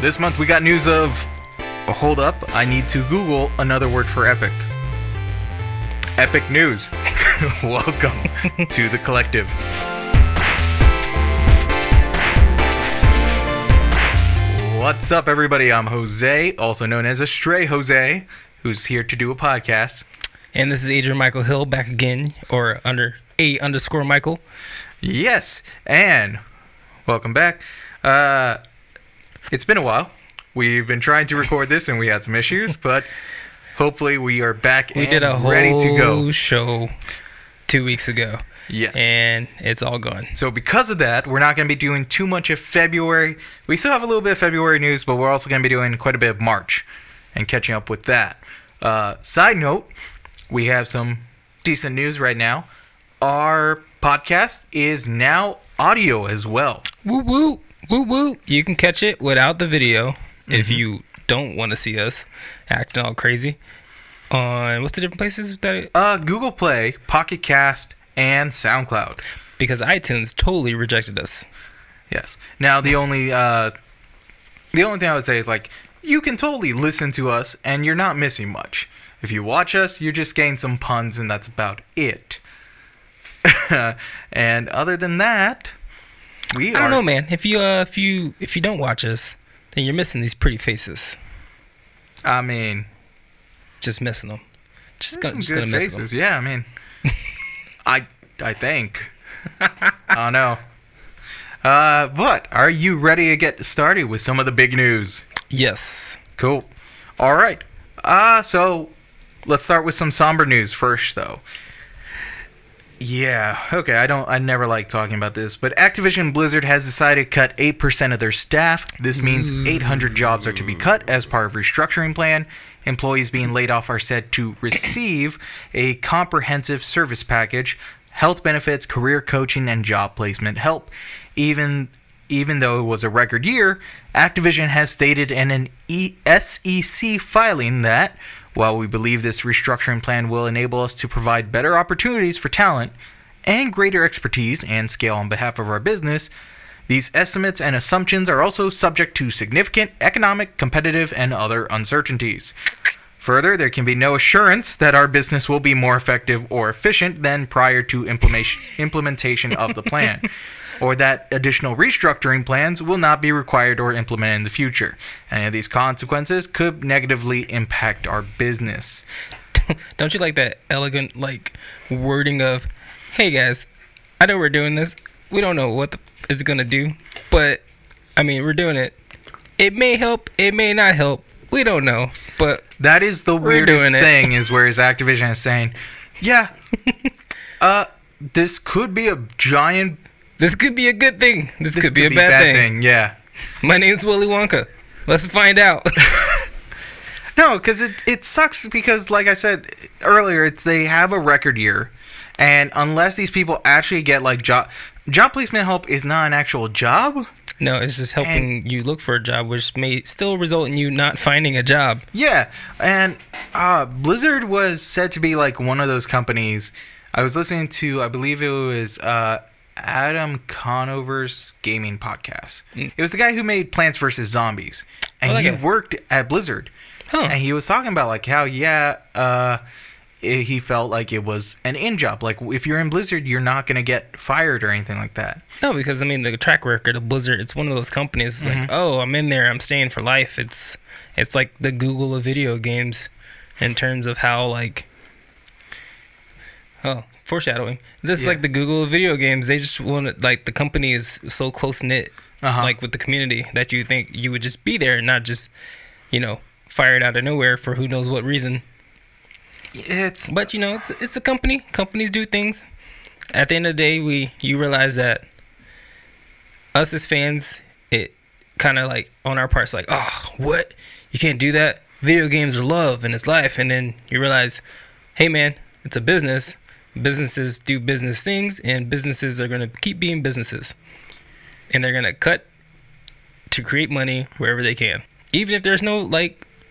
This month we got news of... Oh, hold up, I need to Google another word for epic. Epic news. Welcome to the collective. What's up, everybody? I'm Jose, also known as Astray Jose, who's here to do a podcast. And this is Adrian Michael Hill back again, or under _Michael. Yes, and welcome back. It's been a while. We've been trying to record this, and we had some issues, but hopefully we are back and did a whole ready to go. Show 2 weeks ago. Yes. And it's all gone. So because of that, we're not going to be doing too much of February. We still have a little bit of February news, but we're also going to be doing quite a bit of March and catching up with that. Side note, we have some decent news right now. Our podcast is now audio as well. Woo woo, woo woo. You can catch it without the video if you don't want to see us acting all crazy. On what's the different places that? Google Play, Pocket Cast, and SoundCloud. Because iTunes totally rejected us. Yes. Now the only thing I would say is, like, you can totally listen to us and you're not missing much. If you watch us, you're just getting some puns and that's about it. And other than that, I don't know, man. If you don't watch us, then you're missing these pretty faces. I mean, just missing them. Just gonna miss them. Yeah, I mean, I think. I don't know. But are you ready to get started with some of the big news? Yes. Cool. All right. So let's start with some somber news first, though. Yeah, okay, I never like talking about this, but Activision Blizzard has decided to cut 8% of their staff. This means 800 jobs are to be cut as part of restructuring plan. Employees being laid off are said to receive a comprehensive service package, health benefits, career coaching, and job placement help. Even though it was a record year, Activision has stated in an SEC filing that, while we believe this restructuring plan will enable us to provide better opportunities for talent and greater expertise and scale on behalf of our business, these estimates and assumptions are also subject to significant economic, competitive, and other uncertainties. Further, there can be no assurance that our business will be more effective or efficient than prior to implementation of the plan, or that additional restructuring plans will not be required or implemented in the future. Any of these consequences could negatively impact our business. Don't you like that elegant, wording of, hey guys, I know we're doing this. We don't know what it's going to do, but, I mean, we're doing it. It may help, it may not help. We don't know, but that is the weirdest thing, is whereas Activision is saying, yeah, this could be a giant... This could be a good thing. This could be a bad thing. Yeah. My name's Willy Wonka. Let's find out. No, because it sucks because, like I said earlier, they have a record year. And unless these people actually get, job placement help is not an actual job. No, it's just helping you look for a job, which may still result in you not finding a job. Yeah. And Blizzard was said to be, one of those companies. I was listening to, I believe it was... Adam Conover's gaming podcast. It was the guy who made Plants vs. Zombies. And he worked at Blizzard. Huh. And he was talking about, how, he felt like it was an in-job. If you're in Blizzard, you're not going to get fired or anything like that. No, because, the track record of Blizzard, it's one of those companies. It's I'm in there, I'm staying for life. It's like the Google of video games in terms of how, foreshadowing. This is like the Google of video games. They just want to, the company is so close-knit, with the community, that you think you would just be there and not just, fired out of nowhere for who knows what reason. But, it's a company. Companies do things. At the end of the day, you realize that us as fans, it kind of on our parts, oh, what? You can't do that? Video games are love and it's life. And then you realize, hey, man, it's a business. Businesses do business things, and businesses are going to keep being businesses. And they're going to cut to create money wherever they can. Even if there's no,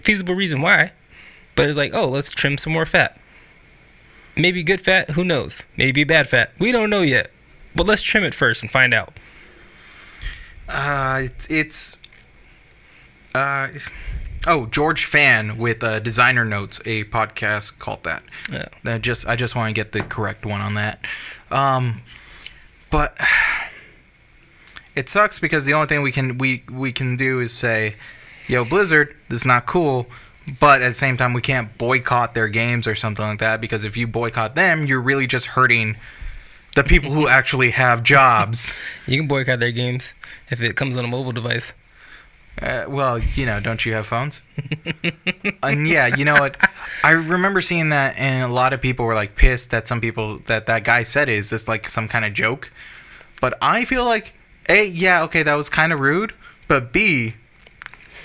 feasible reason why. But it's let's trim some more fat. Maybe good fat, who knows? Maybe bad fat. We don't know yet. But let's trim it first and find out. It's George Fan with Designer Notes, a podcast called that. Yeah. I just want to get the correct one on that. But it sucks because the only thing we can do is say, yo, Blizzard, this is not cool. But at the same time, we can't boycott their games or something like that, because if you boycott them, you're really just hurting the people who actually have jobs. You can boycott their games if it comes on a mobile device. Well, don't you have phones? And yeah, you know what? I remember seeing that, and a lot of people were like pissed that some people that guy said is this like some kind of joke. But I feel like, A, yeah, okay, that was kind of rude, but B,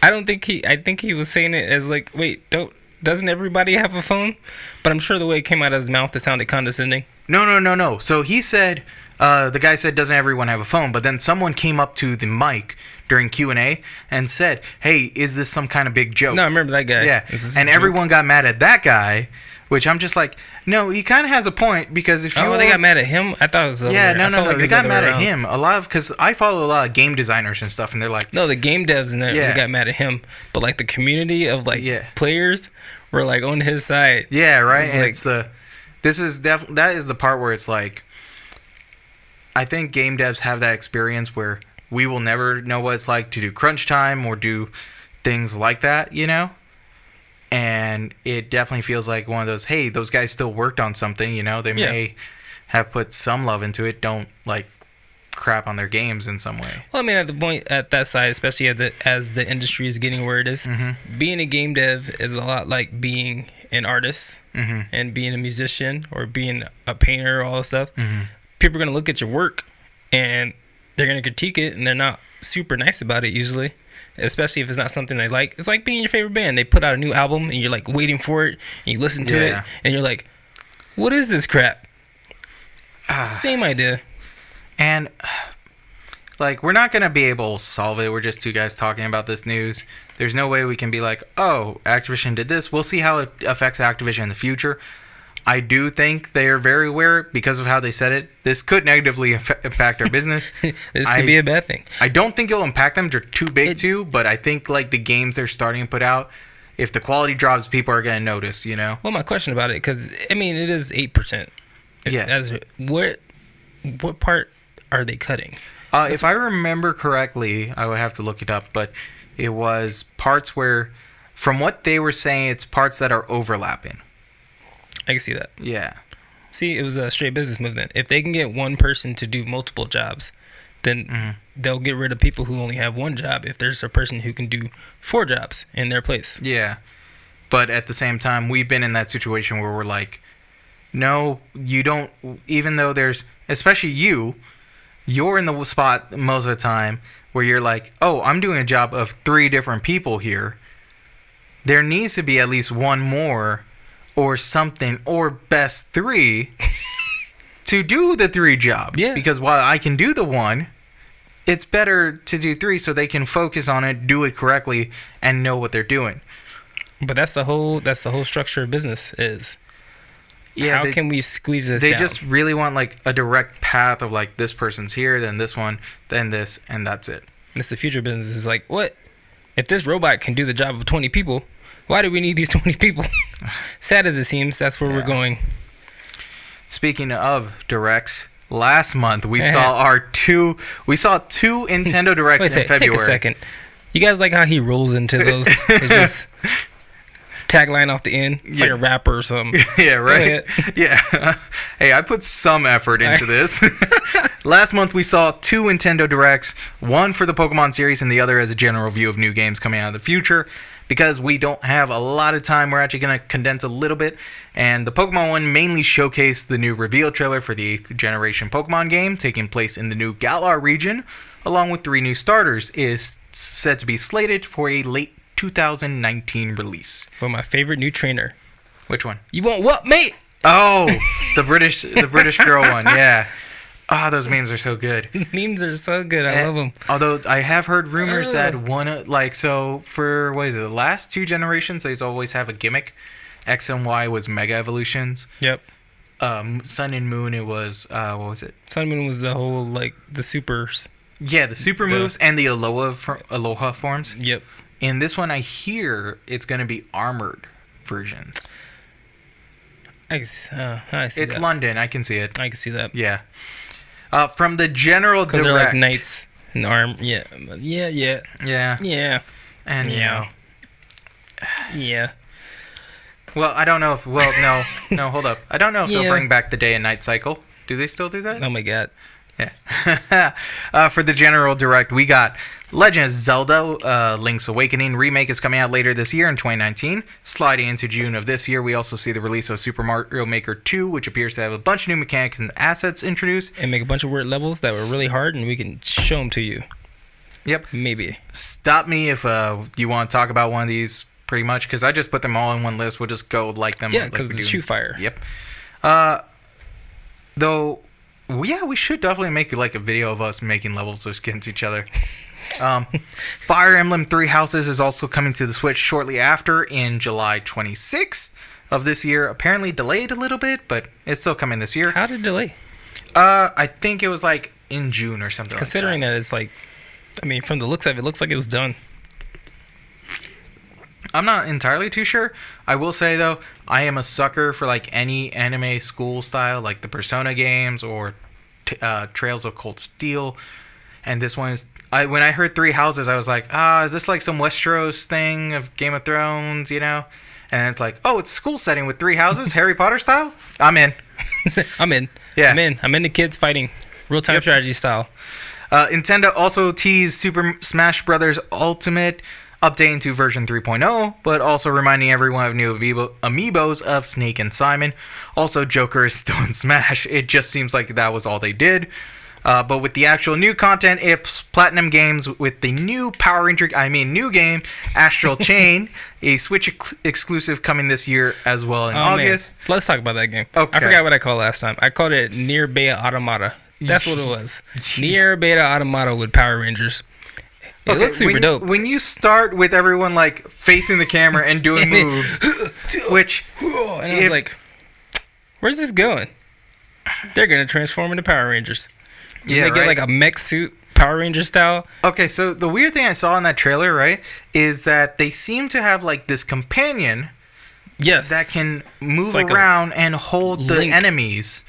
I think he was saying it as like, wait, doesn't everybody have a phone? But I'm sure the way it came out of his mouth, it sounded condescending. No. So he said, the guy said, doesn't everyone have a phone? But then someone came up to the mic during Q&A and said, hey, is this some kind of big joke? No, I remember that guy. Yeah, and everyone got mad at that guy, which I'm just like, no, he kind of has a point, because if you... Oh, they got mad at him? I thought it was the other way. No, they got mad at him. Because I follow a lot of game designers and stuff, and they're like... No, the game devs and they got mad at him, but like the community of like players were like on his side. Yeah, right? And it's that is the part where it's like, I think game devs have that experience where we will never know what it's like to do crunch time or do things like that, And it definitely feels like one of those, hey, those guys still worked on something, They may have put some love into it. Don't, like, crap on their games in some way. Well, I mean, at that side, especially as the industry is getting where it is, being a game dev is a lot like being an artist and being a musician or being a painter, all that stuff. People are going to look at your work and they're going to critique it, and they're not super nice about it usually. Especially if it's not something they like. It's like being your favorite band. They put out a new album and you're like waiting for it, and you listen to it and you're like, what is this crap? Same idea. And like, we're not going to be able to solve it. We're just two guys talking about this news. There's no way we can be like, oh, Activision did this. We'll see how it affects Activision in the future. I do think they are very aware, because of how they said it. This could negatively impact our business. This could be a bad thing. I don't think it'll impact them. They're too big to, but I think like the games they're starting to put out, if the quality drops, people are going to notice, Well, my question about it, because, I mean, it is 8%. Yeah. What part are they cutting? If I remember correctly, I would have to look it up, but it was parts where, from what they were saying, it's parts that are overlapping. I can see that. Yeah. See, it was a straight business move then. If they can get one person to do multiple jobs, then they'll get rid of people who only have one job if there's a person who can do 4 jobs in their place. Yeah. But at the same time, we've been in that situation where we're like, no, you don't, even though there's, especially you're in the spot most of the time where you're like, oh, I'm doing a job of 3 different people here. There needs to be at least one more or something, or best 3 to do the 3 jobs. Yeah. Because while I can do the one, it's better to do 3 so they can focus on it, do it correctly, and know what they're doing. But that's the whole structure of business is. Yeah, how can we squeeze this down? They just really want like a direct path of like, this person's here, then this one, then this, and that's it. It's the future business. Is like, what? If this robot can do the job of 20 people, why do we need these 20 people? Sad as it seems, that's where we're going. Speaking of directs, last month we saw two Nintendo Directs in February. Take a second. You guys like how he rolls into those? It's just tagline off the end. It's like a rapper or something. Yeah, right? Yeah. Hey, I put some effort into this. Last month we saw 2 Nintendo Directs, one for the Pokemon series and the other as a general view of new games coming out in the future. Because we don't have a lot of time, we're actually going to condense a little bit. And the Pokemon one mainly showcased the new reveal trailer for the 8th generation Pokemon game, taking place in the new Galar region, along with 3 new starters. It is said to be slated for a late 2019 release. But my favorite new trainer. Which one? You want what, mate? Oh, the British girl one, yeah. Ah, those memes are so good. Memes are so good. I love them. Although I have heard rumors that for, what is it, the last 2 generations, they always have a gimmick. X and Y was Mega Evolutions. Yep. Sun and Moon, it was, what was it? Sun and Moon was the whole, like, the supers. Yeah, the super moves and the Aloha forms. Yep. in this one, I hear it's going to be armored versions. I see It's that. London. I can see it. I can see that. Yeah. From the general direct. Because they're like knights in arm. Yeah. And, you know. Yeah. Well, I don't know if... Well, no, hold up. I don't know if they'll Yeah. bring back the day and night cycle. Do they still do that? Oh my god. Yeah. For the general direct, we got Legend of Zelda Link's Awakening remake is coming out later this year in 2019. Sliding into June of this year, we also see the release of Super Mario Maker 2, which appears to have a bunch of new mechanics and assets introduced. And make a bunch of weird levels that were really hard, and we can show them to you. Yep. Maybe. Stop me if you want to talk about one of these, pretty much, because I just put them all in one list. We'll just go like them. Yeah, like because we it's do. shoot fire. Yep. Though, yeah, we should definitely make like a video of us making levels against each other. Fire Emblem Three Houses is also coming to the Switch shortly after in July 26th of this year. Apparently delayed a little bit, but it's still coming this year. How did it delay? I think it was like in June or something. Considering that it's like, I mean, from the looks of it, it looks like it was done. I'm not entirely too sure. I will say though, I am a sucker for like any anime school style, like the Persona games or Trails of Cold Steel. And this one is, when I heard Three Houses, I was like, is this like some Westeros thing of Game of Thrones, you know? And it's like, oh, it's a school setting with three houses, Harry Potter style? I'm in. I'm in. Yeah. I'm in the kids fighting. Real-time strategy style. Nintendo also teased Super Smash Bros. Ultimate updating to version 3.0, but also reminding everyone of new amiibos of Snake and Simon. Also, Joker is still in Smash. It just seems like that was all they did. But with the actual new content, it's Platinum Games with the new new game, Astral Chain, a Switch exclusive coming this year as well in August. Man. Let's talk about that game. Okay. I forgot what I called last time. I called it Near Beta Automata. That's what it was. Near Beta Automata with Power Rangers. It looks super dope. When you start with everyone like facing the camera and doing moves, which and I was like, "Where's this going?" They're gonna transform into Power Rangers. Yeah, they get like a mech suit, Power Ranger style. Okay, so the weird thing I saw in that trailer, right, is that they seem to have like this companion, yes, that can move around and hold the enemies,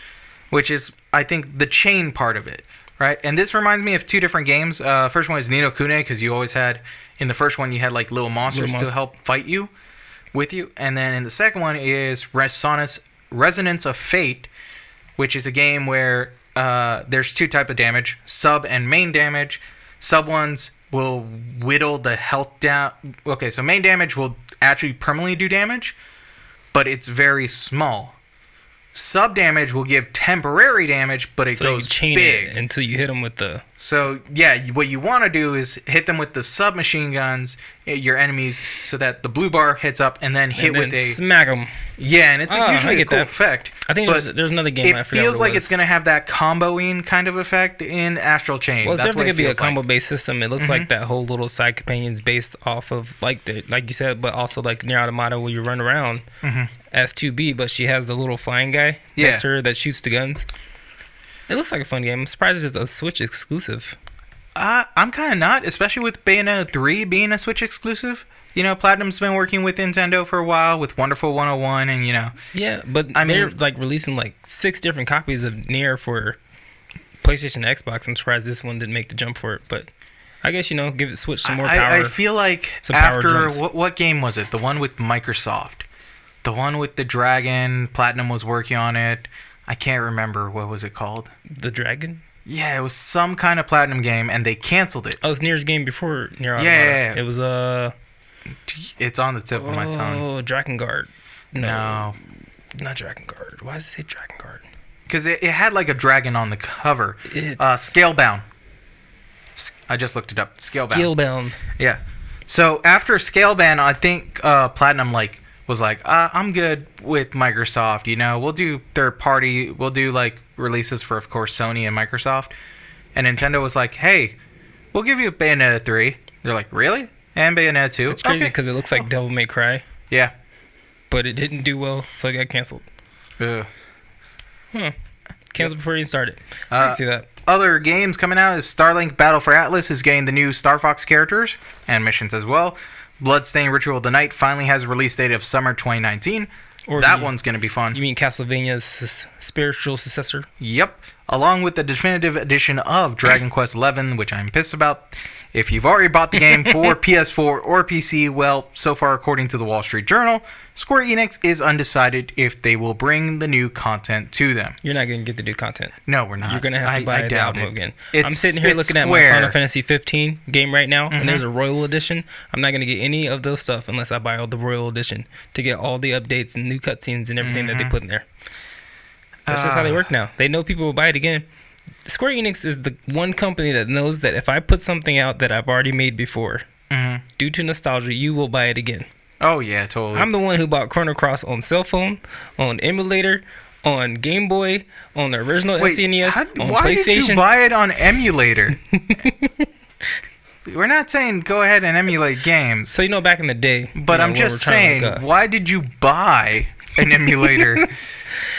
which is I think the chain part of it. Right, and this reminds me of two different games. First one is Ni no Kuni, because you always had, in the first one you had like little monsters to help fight you, with you. And then in the second one is Resonance of Fate, which is a game where there's two types of damage, sub and main damage. Sub ones will whittle the health down. Okay, so main damage will actually permanently do damage, but it's very small. Sub damage will give temporary damage, but it goes chain big it until you hit them with the. So yeah, what you want to do is hit them with the submachine guns, your enemies, so that the blue bar hits up and then hit with a smack them. Yeah, and it's usually a cool effect. I think there's another game. It feels like it's gonna have that comboing kind of effect in Astral Chain. Well, it's definitely gonna be a combo based system. It looks like that whole little side companion's based off of like you said, but also like Nier Automata where you run around as 2B, but she has the little flying guy next to her that shoots the guns. It looks like a fun game. I'm surprised it's a Switch exclusive. I'm kind of not, especially with Bayonetta 3 being a Switch exclusive. You know, Platinum's been working with Nintendo for a while with Wonderful 101 and, you know. Yeah, but they're like releasing like 6 different copies of Nier for PlayStation and Xbox. I'm surprised this one didn't make the jump for it, but I guess, you know, give it Switch some more power. I feel like after, what game was it? The one with Microsoft. The one with the dragon, Platinum was working on it. I can't remember. What was it called? The Dragon? Yeah, it was some kind of Platinum game, and they canceled it. Oh, it was Nier's game before Nier Automata. Yeah. It was, It's on the tip of my tongue. Oh, Drakengard. No. Not Drakengard. Why does it say Drakengard? Because it had like a dragon on the cover. Scalebound. I just looked it up. Scalebound. Yeah. So after Scalebound, I think Platinum was like, I'm good with Microsoft, you know, we'll do third party, we'll do like releases for, of course, Sony and Microsoft. And Nintendo was like, hey, we'll give you Bayonetta 3. They're like, really? And Bayonetta 2? It's crazy because it looks like Devil May Cry. Yeah. But it didn't do well, so it got canceled. Ugh. Canceled before you started. I can see that. other games coming out is Starlink Battle for Atlas has gained the new Star Fox characters and missions as well. Bloodstained Ritual of the Night finally has a release date of summer 2019. Or that one's going to be fun. You mean Castlevania's spiritual successor? Yep. Along with the definitive edition of Dragon Quest XI, which I'm pissed about. If you've already bought the game for PS4 or PC, well, so far according to the Wall Street Journal, Square Enix is undecided if they will bring the new content to them. You're not going to get the new content. No, we're not. You're going to have to buy the album again. I'm sitting here looking at Square. my Final Fantasy 15 game right now, and there's a Royal Edition. I'm not going to get any of those stuff unless I buy all the Royal Edition to get all the updates and new cutscenes and everything that they put in there. That's just how they work now. They know people will buy it again. Square Enix is the one company that knows that if I put something out that I've already made before, due to nostalgia, you will buy it again. Oh, yeah, totally. I'm the one who bought Chrono Cross on cell phone, on emulator, on Game Boy, on the original SNES, on why PlayStation. Did you buy it on emulator? We're not saying go ahead and emulate games. So, back in the day. But I'm just saying, why did you buy an emulator?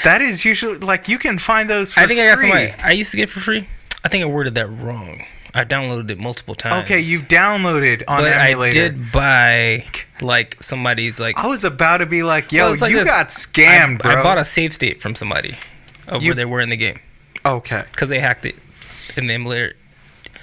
That is usually, you can find those for free. I think I got somebody I used to get for free. I think I worded that wrong. I downloaded it multiple times. Okay, you downloaded on emulator. But I did buy, somebody's, I was about to be like, yo, you got scammed, bro. I bought a save state from somebody of where they were in the game. Okay. Because they hacked it in the emulator.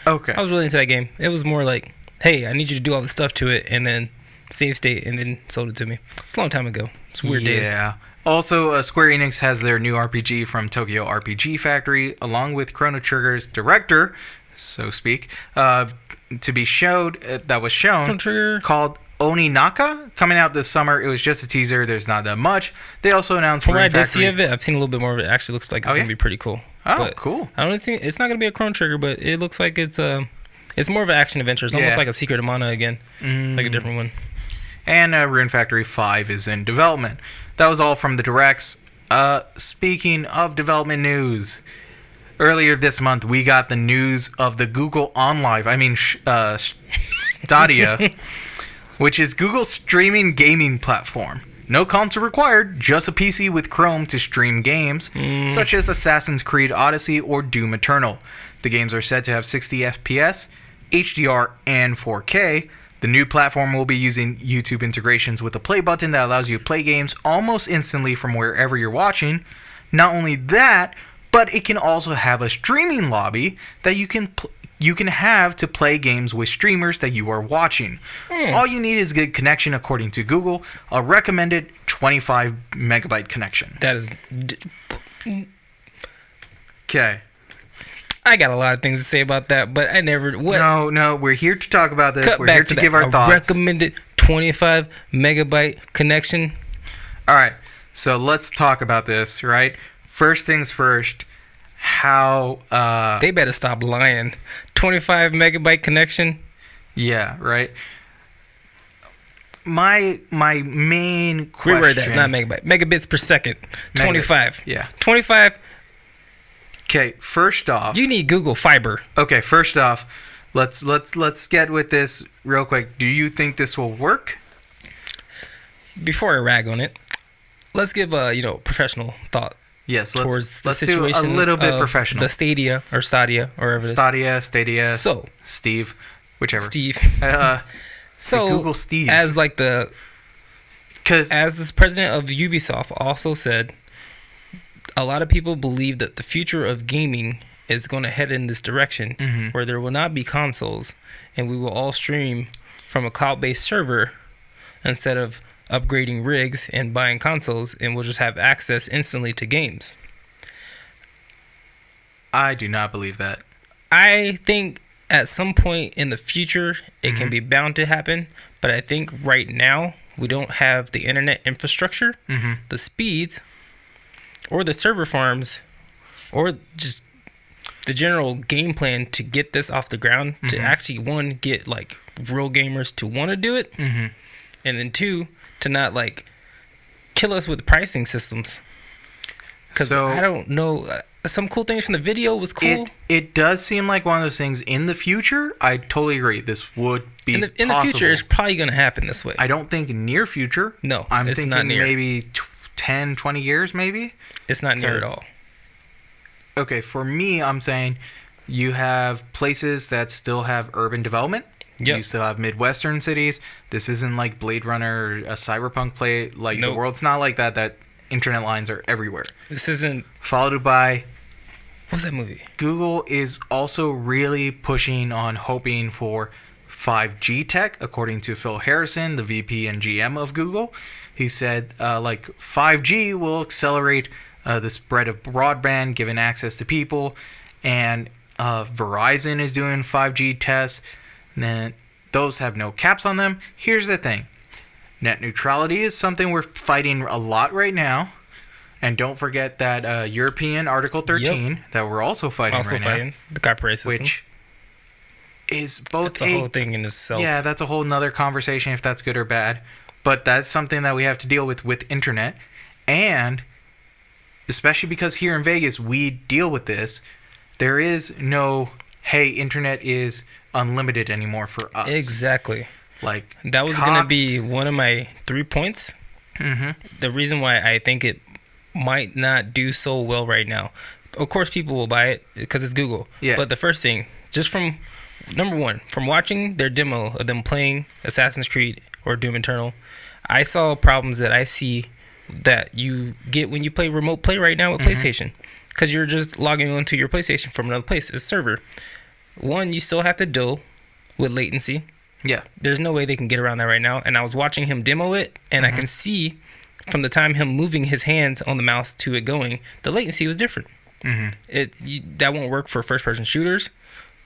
Okay. I was really into that game. It was more like, hey, I need you to do all the stuff to it, and then save state, and then sold it to me. It's a long time ago. It's weird days. Yeah. Also, Square Enix has their new RPG from Tokyo RPG Factory, along with Chrono Trigger's director, so to speak, to be showed, that was shown, called Oninaka, coming out this summer. It was just a teaser. There's not that much. They also announced From what I did see of it, I've seen a little bit more of it. It actually looks like it's going to be pretty cool. Oh, but cool. I don't think it's not going to be a Chrono Trigger, but it looks like it's more of an action adventure. It's almost like a Secret of Mana again, like a different one. And Rune Factory 5 is in development. That was all from the directs. Speaking of development news, earlier this month we got the news of the Google Stadia, which is Google's streaming gaming platform. No console required, just a PC with Chrome to stream games, such as Assassin's Creed Odyssey or Doom Eternal. The games are said to have 60 FPS, HDR, and 4K. The new platform will be using YouTube integrations with a play button that allows you to play games almost instantly from wherever you're watching. Not only that, but it can also have a streaming lobby that you can have to play games with streamers that you are watching. All you need is a good connection, according to Google, a recommended 25 megabyte connection. That is... Okay. I got a lot of things to say about that, but I never... What? No, we're here to talk about this. We're here to give our thoughts. Recommended 25 megabyte connection. All right, so let's talk about this, right? First things first, how... They better stop lying. 25 megabyte connection? Yeah, right. My main question... Reword that, not megabyte. Megabits per second. 25. Yeah. 25... Okay, first off, you need Google Fiber. Okay, first off, let's get with this real quick. Do you think this will work? Before I rag on it, let's give a professional thought. Yes, towards let's the situation do a little bit professional. The Stadia or Stadia or whatever. Stadia. So Steve, whichever. Steve. So Google Steve, as the president of Ubisoft also said. A lot of people believe that the future of gaming is going to head in this direction where there will not be consoles and we will all stream from a cloud-based server instead of upgrading rigs and buying consoles, and we'll just have access instantly to games. I do not believe that. I think at some point in the future it can be bound to happen, but I think right now we don't have the internet infrastructure, the speeds, or the server farms, or just the general game plan to get this off the ground, to actually, one, get real gamers to want to do it, and then two, to not kill us with pricing systems. Because I don't know, some cool things from the video was cool. It does seem like one of those things in the future. I totally agree. This would be in the future. It's probably going to happen this way. I don't think near future. No, I'm it's thinking not near. Maybe 10, 20 years, maybe. It's not near at all. Okay, for me, I'm saying You have places that still have urban development. Yep. You still have Midwestern cities. This isn't like Blade Runner or a cyberpunk play. Like, Nope. The world's not like that. That internet lines are everywhere. This isn't... Followed by... What's that movie? Google is also really pushing on hoping for 5G tech, according to Phil Harrison, the VP and GM of Google. He said, 5G will accelerate the spread of broadband, giving access to people, and Verizon is doing 5G tests. And those have no caps on them. Here's the thing. Net neutrality is something we're fighting a lot right now. And don't forget that European Article 13 that we're also fighting now. The copyright system. Which is both It's a whole thing in itself. Yeah, that's a whole nother conversation if that's good or bad. But that's something that we have to deal with internet. And especially because here in Vegas, we deal with this. There is no, hey, internet is unlimited anymore for us. Exactly. Like, that was going to be one of my 3 points. Mm-hmm. The reason why I think it might not do so well right now. Of course, people will buy it because it's Google. Yeah. But the first thing, just from number one, from watching their demo of them playing Assassin's Creed or Doom Eternal, I saw problems that I see that you get when you play remote play right now with PlayStation, because you're just logging onto your PlayStation from another place, it's server. One, you still have to deal with latency. Yeah. There's no way they can get around that right now. And I was watching him demo it, and I can see from the time him moving his hands on the mouse to it going, the latency was different. That won't work for first-person shooters,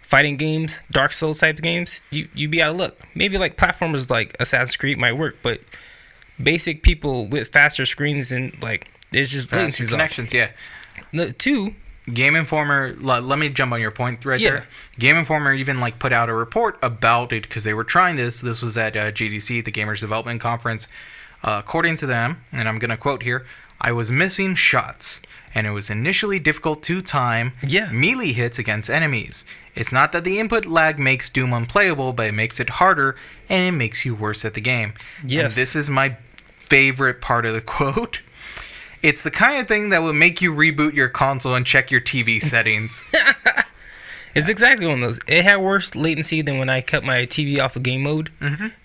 fighting games, Dark Souls type games. You be out of luck. Maybe like platformers like Assassin's Creed might work, but basic people with faster screens and like there's just latency connections. Yeah. The two. Game Informer. Let me jump on your point right there. Game Informer even like put out a report about it because they were trying this. This was at GDC, the Gamers Development Conference. According to them, and I'm gonna quote here, "I was missing shots, and it was initially difficult to time melee hits against enemies. It's not that the input lag makes Doom unplayable, but it makes it harder, and it makes you worse at the game." Yes. And this is my favorite part of the quote. "It's the kind of thing that would make you reboot your console and check your TV settings." It's exactly one of those. It had worse latency than when I cut my TV off of game mode,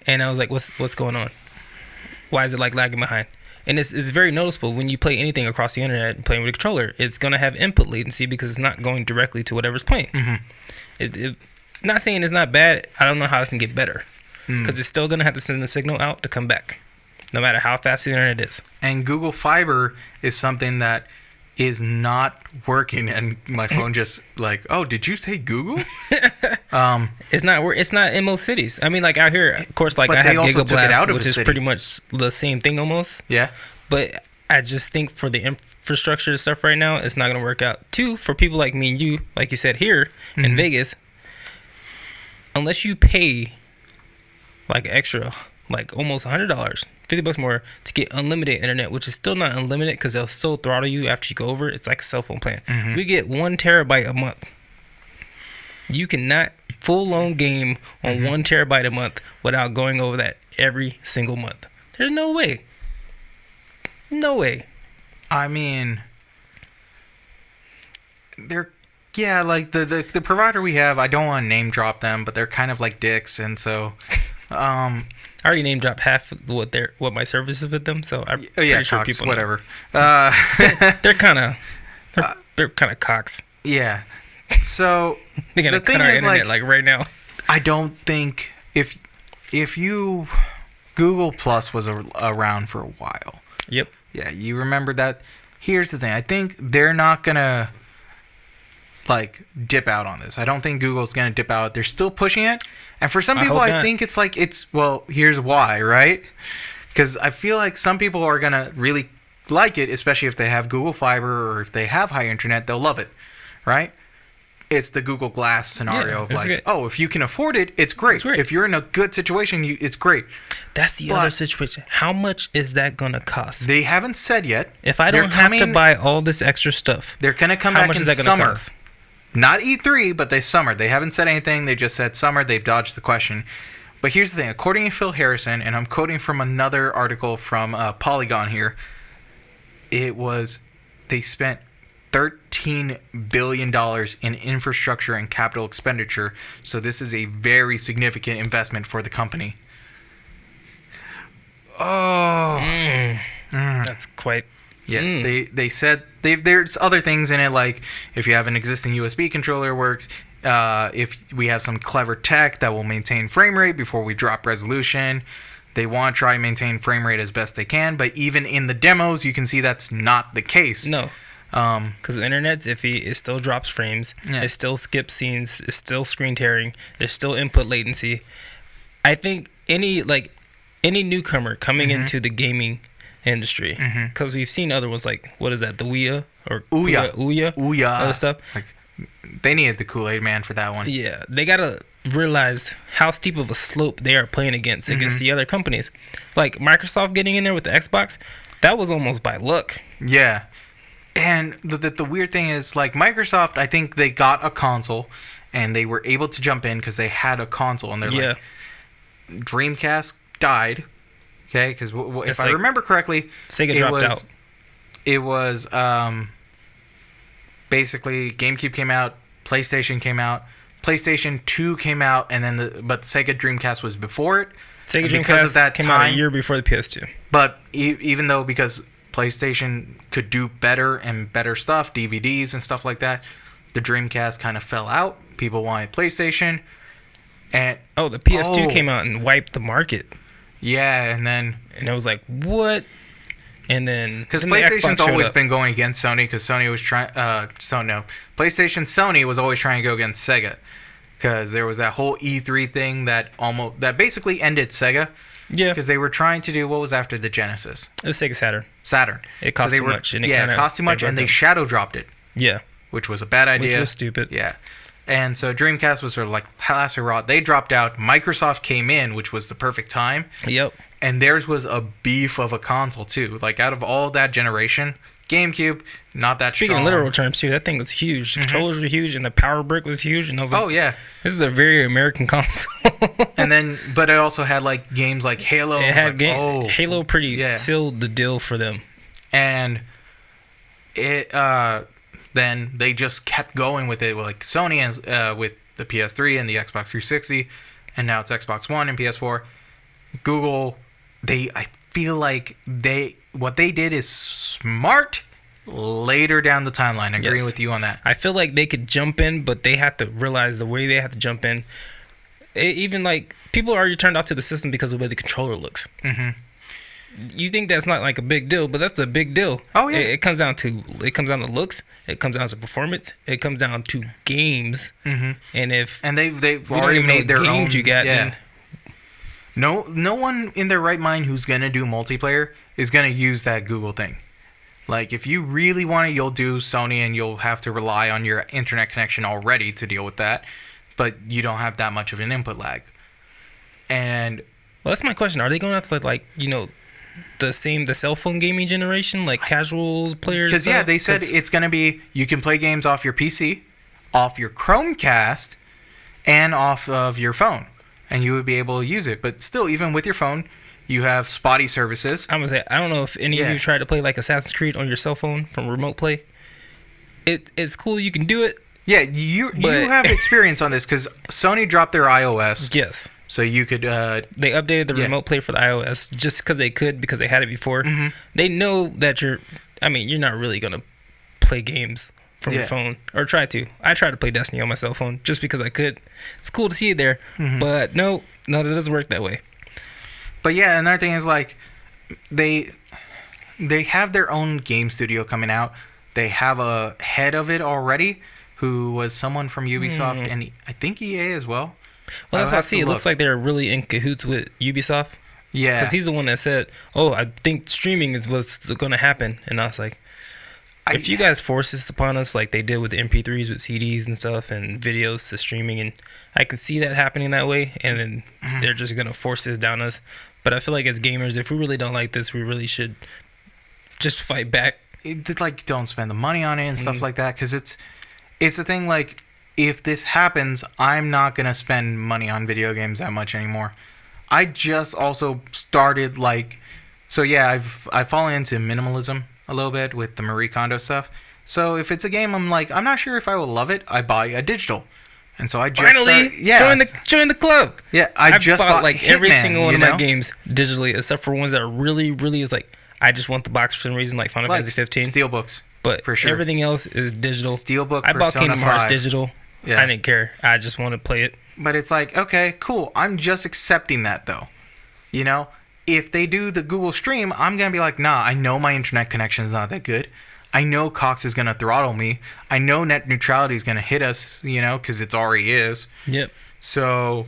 and I was like, "What's going on? Why is it like lagging behind?" And it's very noticeable when you play anything across the internet and playing with a controller. It's going to have input latency because it's not going directly to whatever's playing. Not saying it's not bad. I don't know how it can get better because it's still going to have to send the signal out to come back, no matter how fast the internet is. And Google Fiber is something that is not working, and my phone just like, oh, did you say Google? It's not in most cities. I mean, like out here, of course, like I have Gigablast, which is pretty much the same thing almost. Yeah. But I just think for the infrastructure stuff right now, it's not going to work out. Two, for people like me and you, like you said here in Vegas, unless you pay like extra, like almost $100, $50 more to get unlimited internet, which is still not unlimited because they'll still throttle you after you go over. It's like a cell phone plan. We get 1 terabyte a month. You cannot full-blown game on 1 terabyte a month without going over that every single month. There's no way. No way. I mean, like the provider we have, I don't want to name drop them, but they're kind of like dicks, and so I already name dropped half of what my service is with them, so I'm pretty sure people know. Whatever. They're kind of cocks. Yeah. So they're gonna cut our internet like right now. I don't think if you Google Plus was around for a while. Yep. Yeah, you remember that. Here's the thing. I think they're not gonna like dip out on this. I don't think Google's gonna dip out. They're still pushing it, and for some people, I think it's like well. Here's why, right? Because I feel like some people are gonna really like it, especially if they have Google Fiber or if they have high internet, they'll love it, right? It's the Google Glass scenario of like, good. Oh, if you can afford it, it's great. If you're in a good situation, it's great. That's the other situation. How much is that going to cost? They haven't said yet. If I don't have to buy all this extra stuff, they're going to come back in summer. Not E3, but summer. They haven't said anything. They just said summer. They've dodged the question. But here's the thing. According to Phil Harrison, and I'm quoting from another article from Polygon here, they spent $13 billion in infrastructure and capital expenditure. So this is a very significant investment for the company. That's quite... Yeah, they said there's other things in it, like if you have an existing USB controller works, if we have some clever tech that will maintain frame rate before we drop resolution. They want to try and maintain frame rate as best they can, but even in the demos, you can see that's not the case. No. Because the internet's iffy, it still drops frames, Yeah. it still skips scenes, it's still screen tearing, there's still input latency. I think any newcomer coming into the gaming industry, because we've seen other ones like, what is that, the Ouya or Ouya, other stuff. Like, they needed the Kool-Aid Man for that one. Yeah, they gotta realize how steep of a slope they are playing against the other companies. Like Microsoft getting in there with the Xbox, that was almost by luck. Yeah. And the weird thing is, like, Microsoft, I think they got a console and they were able to jump in because they had a console, and they're like, Dreamcast died. Okay, because if I remember correctly, Sega dropped out. It was basically GameCube came out, PlayStation came out, PlayStation 2 came out, and then but Sega Dreamcast was before it. Sega Dreamcast came out a year before the PS2. But even though, because PlayStation could do better and better stuff, DVDs and stuff like that, the Dreamcast kind of fell out. People wanted PlayStation, and the PS2 came out and wiped the market. Yeah, and it was like, what? And then because PlayStation's always been going against Sony, because Sony was trying. Sony was always trying to go against Sega, because there was that whole E3 thing that basically ended Sega. Yeah, because they were trying to do what was after the Genesis. It was Sega Saturn. It cost too much, and it cost too much, and they shadow dropped it. Yeah, which was a bad idea. Which was stupid. Yeah. And so Dreamcast was sort of like last hurrah. They dropped out. Microsoft came in, which was the perfect time. Yep. And theirs was a beef of a console too. Like, out of all that generation, GameCube, not that strong. Speaking in literal terms too, that thing was huge. The controllers were huge, and the power brick was huge. And I was like, this is a very American console. And but it also had like games like Halo. It had Halo sealed the deal for them. And it then they just kept going with it, like Sony and with the PS3 and the Xbox 360, and now it's Xbox One and PS4. Google, I feel like what they did is smart later down the timeline. I agree with you on that. I feel like they could jump in, but they have to realize the way they have to jump in. Even like people are already turned off to the system because of the way the controller looks. You think that's not like a big deal, but that's a big deal. Oh yeah. It comes down to looks. It comes down to performance. It comes down to games. And they've already made their own games you got. Yeah. No one in their right mind who's gonna do multiplayer is gonna use that Google thing. Like, if you really want it, you'll do Sony, and you'll have to rely on your internet connection already to deal with that. But you don't have that much of an input lag. And well, that's my question. Are they going to have to the cell phone gaming generation, like casual players? Because they said it's going to be, you can play games off your PC, off your Chromecast, and off of your phone, and you would be able to use it. But still, even with your phone, you have spotty services. I was say, I don't know if any of you tried to play like Assassin's Creed on your cell phone from remote play. It's cool, you can do it. Yeah, you have experience on this, because Sony dropped their iOS. Yes. So you could... they updated the remote play for the iOS just because they could, because they had it before. They know that you're not really going to play games from your phone, or try to. I tried to play Destiny on my cell phone just because I could. It's cool to see it there, but no, it doesn't work that way. But yeah, another thing is, like, they have their own game studio coming out. They have a head of it already, who was someone from Ubisoft, and I think EA as well. Well, that's what I see. It looks like they're really in cahoots with Ubisoft. Yeah. Because he's the one that said, I think streaming is what's going to happen. And I was like, if you guys force this upon us like they did with the MP3s with CDs and stuff and videos to streaming, and I can see that happening that way, and then they're just going to force this down us. But I feel like as gamers, if we really don't like this, we really should just fight back. Don't spend the money on it and stuff like that, because it's the thing, like, if this happens, I'm not going to spend money on video games that much anymore. I just also started, I've fallen into minimalism a little bit with the Marie Kondo stuff. So if it's a game I'm like, I'm not sure if I will love it, I buy a digital. And so I just finally join the club. Yeah, I just bought like Hitman, every single one of my games digitally, except for ones that really, really is like I just want the box for some reason, like Final Fantasy 15. Steelbooks, but for sure. Everything else is digital. Steelbook. I bought Persona Kingdom Hearts 5. digital. Yeah. I didn't care. I just want to play it. But it's like, okay, cool. I'm just accepting that though. You know, if they do the Google Stream, I'm gonna be like, nah. I know my internet connection is not that good. I know Cox is going to throttle me. I know net neutrality is going to hit us, you know, because it already is. Yep. So,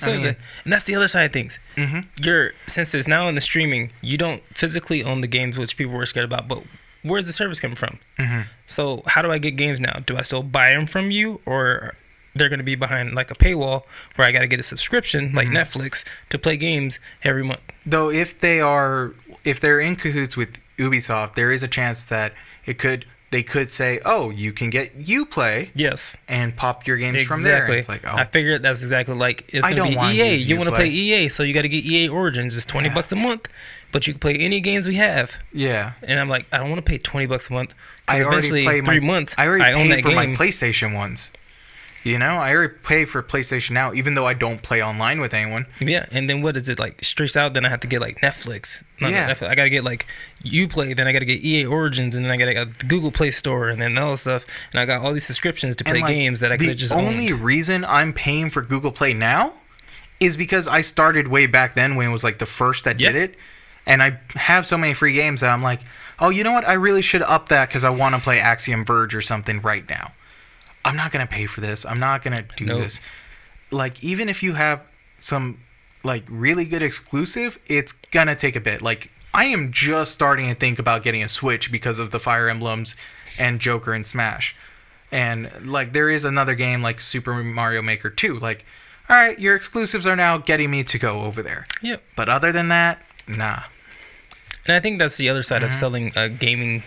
and that's the other side of things. Mm-hmm. Since it's now in the streaming, you don't physically own the games, which people were scared about, but where's the service coming from? Mm-hmm. So how do I get games now? Do I still buy them from you, or they're going to be behind like a paywall where I got to get a subscription like Netflix to play games every month? Though if they're in cahoots with Ubisoft, there is a chance that they could say, oh, you can get Uplay, yes, and pop your games from there. And it's like, oh, I figured that's exactly like it's gonna be EA. You want to play EA, so you got to get EA Origins. It's $20 a month, but you can play any games we have. Yeah, and I'm like, I don't want to pay $20 a month. I already play 3 months. I already own paid that for game. my PlayStation ones. You know, I already pay for PlayStation Now, even though I don't play online with anyone. Yeah, and then what is it, like, streaks out, then I have to get, like, Netflix. Netflix. I got to get, like, Uplay, then I got to get EA Origins, and then I got to get the Google Play Store, and then all this stuff. And I got all these subscriptions to play games that I could have just owned. The only reason I'm paying for Google Play now is because I started way back then when it was, like, the first that did it. And I have so many free games that I'm like, oh, you know what? I really should up that because I want to play Axiom Verge or something right now. I'm not going to pay for this. I'm not going to do this. Like, even if you have some, like, really good exclusive, it's going to take a bit. Like, I am just starting to think about getting a Switch because of the Fire Emblems and Joker and Smash. And, like, there is another game like Super Mario Maker 2. Like, all right, your exclusives are now getting me to go over there. Yep. But other than that, nah. And I think that's the other side of selling a gaming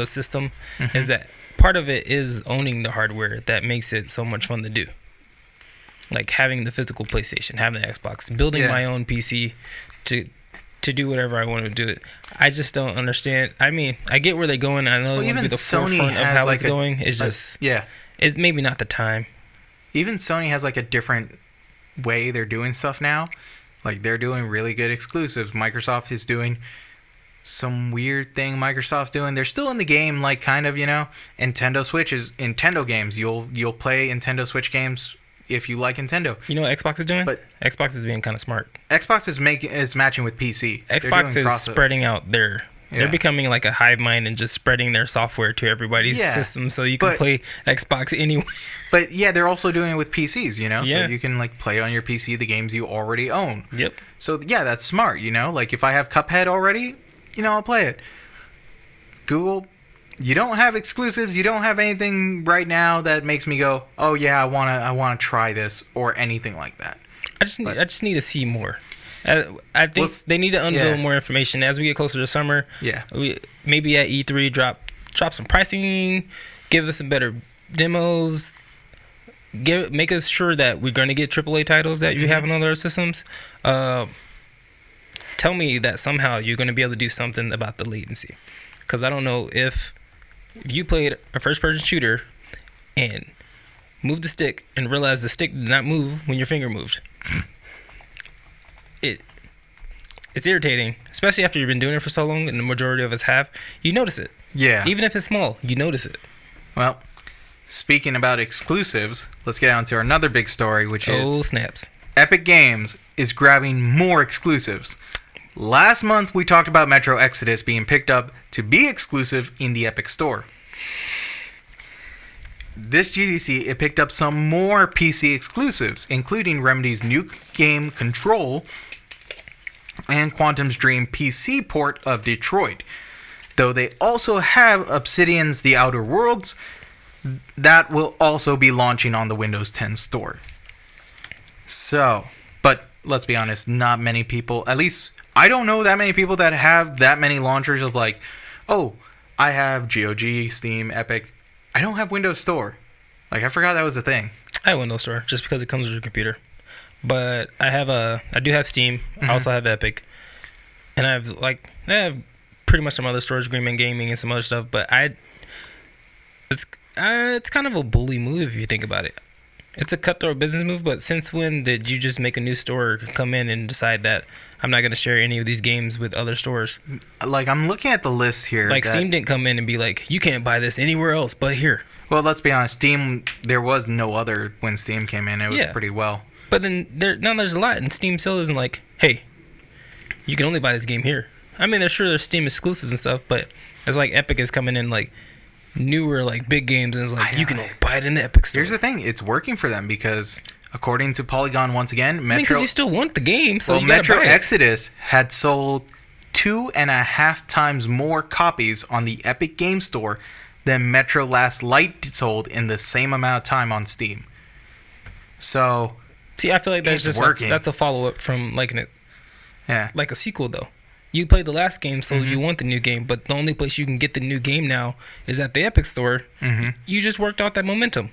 system is that part of it is owning the hardware that makes it so much fun to do. Like having the physical PlayStation, having the Xbox, building my own PC to do whatever I want to do it. I just don't understand. I mean, I get where they're going. I know they want to be the forefront of how it's going. It's just it's maybe not the time. Even Sony has like a different way they're doing stuff now. Like they're doing really good exclusives. Microsoft is doing some weird thing Microsoft's doing. They're still in the game, like kind of, you know. Nintendo Switch is Nintendo games. You'll play Nintendo Switch games if you like Nintendo. You know what Xbox is doing? But Xbox is being kind of smart. Xbox is matching with PC. Xbox is spreading out their. They're becoming like a hive mind and just spreading their software to everybody's system, so you can play Xbox anywhere. But yeah, they're also doing it with PCs, you know. So you can like play on your PC the games you already own. Yep. So yeah, that's smart, you know. Like if I have Cuphead already, you know, I'll play it. Google, you don't have exclusives. You don't have anything right now that makes me go, oh yeah, I wanna try this or anything like that. I just need to see more. I think they need to unveil more information as we get closer to summer. Yeah. We maybe at E3 drop some pricing, give us some better demos, make us sure that we're going to get AAA titles that you have on other systems. Tell me that somehow you're going to be able to do something about the latency, because I don't know if you played a first-person shooter and moved the stick and realized the stick did not move when your finger moved. It's irritating, especially after you've been doing it for so long, and the majority of us have. You notice it. Yeah. Even if it's small, you notice it. Well, speaking about exclusives, let's get on to another big story, which is snaps. Epic Games is grabbing more exclusives. Last month, we talked about Metro Exodus being picked up to be exclusive in the Epic Store. This GDC, it picked up some more PC exclusives, including Remedy's new game Control and Quantum's Dream PC port of Detroit. Though they also have Obsidian's The Outer Worlds that will also be launching on the Windows 10 store. So, but let's be honest, not many people, at least I don't know that many people that have that many launchers of like, oh, I have GOG, Steam, Epic. I don't have Windows Store. Like, I forgot that was a thing. I have Windows Store just because it comes with your computer. But I do have Steam. I also have Epic. And I have pretty much some other stores, Agreement Gaming and some other stuff. But it's kind of a bully move if you think about it. It's a cutthroat business move, but since when did you just make a new store come in and decide that I'm not going to share any of these games with other stores? Like, I'm looking at the list here. Like, Steam didn't come in and be like, you can't buy this anywhere else but here. Well, let's be honest. Steam, there was no other when Steam came in. It was pretty well. But then there's a lot, and Steam still isn't like, hey, you can only buy this game here. I mean, there's Steam exclusives and stuff, but it's like Epic is coming in like newer, like big games, and it's like you can only buy it in the Epic store. Here's the thing: it's working for them because, according to Polygon, once again, Metro. Because you still want the game, so you gotta Metro buy it. Exodus had sold 2.5 times more copies on the Epic Game Store than Metro Last Light sold in the same amount of time on Steam. So, see, I feel like that's just working. That's a follow up from like like a sequel though. You played the last game, so you want the new game, but the only place you can get the new game now is at the Epic Store. You just worked out that momentum.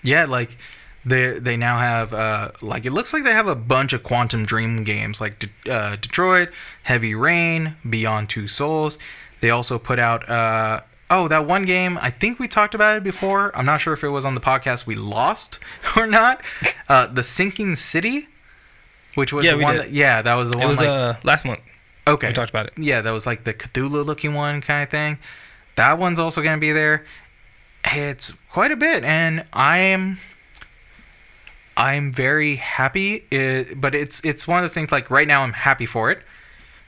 Yeah, like they now have like it looks like they have a bunch of Quantum Dream games like Detroit, Heavy Rain, Beyond Two Souls. They also put out that one game. I think we talked about it before. I'm not sure if it was on the podcast we lost or not. The Sinking City, which was the one that was the one. It was last month. Okay. We talked about it. Yeah, that was like the Cthulhu-looking one kind of thing. That one's also going to be there. It's quite a bit, and I'm very happy. But it's one of those things, like, right now I'm happy for it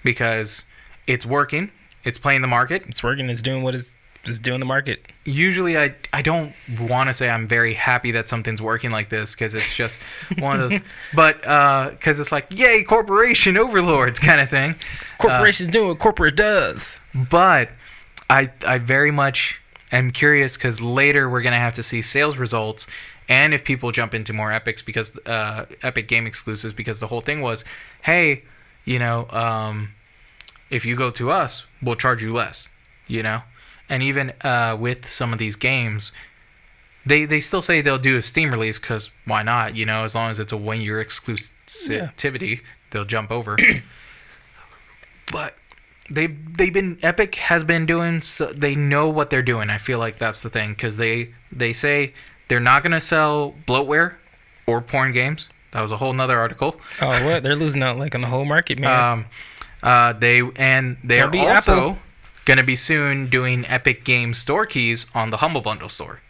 because it's working. It's playing the market. It's working. It's doing what it's doing the market. Usually I don't want to say I'm very happy that something's working like this because it's just one of those, but because it's like, yay, corporation overlords kind of thing. Corporations doing what corporate does. But I very much am curious because later we're going to have to see sales results and if people jump into more Epics because Epic game exclusives, because the whole thing was, hey, if you go to us, we'll charge you less, And even with some of these games, they still say they'll do a Steam release because why not? As long as it's a 1-year exclusivity, they'll jump over. But Epic has been doing, so they know what they're doing. I feel like that's the thing because they say they're not going to sell bloatware or porn games. That was a whole nother article. Oh, what? They're losing out like on the whole market, man. They are also Apple. Going to be soon doing Epic Games store keys on the Humble Bundle store.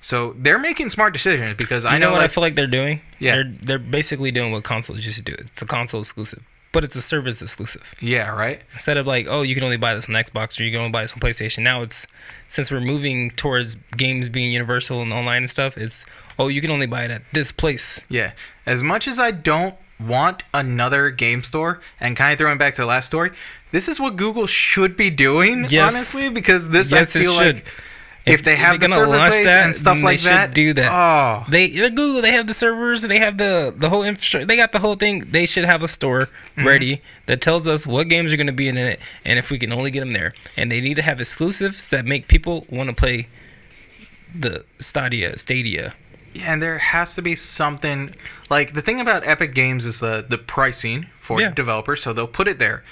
So they're making smart decisions because I know what I feel like they're doing. Yeah, they're basically doing what consoles used to do. It's a console exclusive, but it's a service exclusive. Yeah, right. Instead of like, oh, you can only buy this on Xbox or you can only buy this on PlayStation. Now it's, since we're moving towards games being universal and online and stuff, it's, oh, you can only buy it at this place. Yeah. As much as I don't want another game store, and kind of throwing back to the last story, this is what Google should be doing, honestly, because this, I feel like if they have the server place and stuff like that, do that. Oh, they're Google. They have the servers. They have the whole infrastructure. They got the whole thing. They should have a store ready that tells us what games are going to be in it, and if we can only get them there. And they need to have exclusives that make people want to play the Stadia. Yeah, and there has to be something, like, the thing about Epic Games is the pricing for developers, so they'll put it there.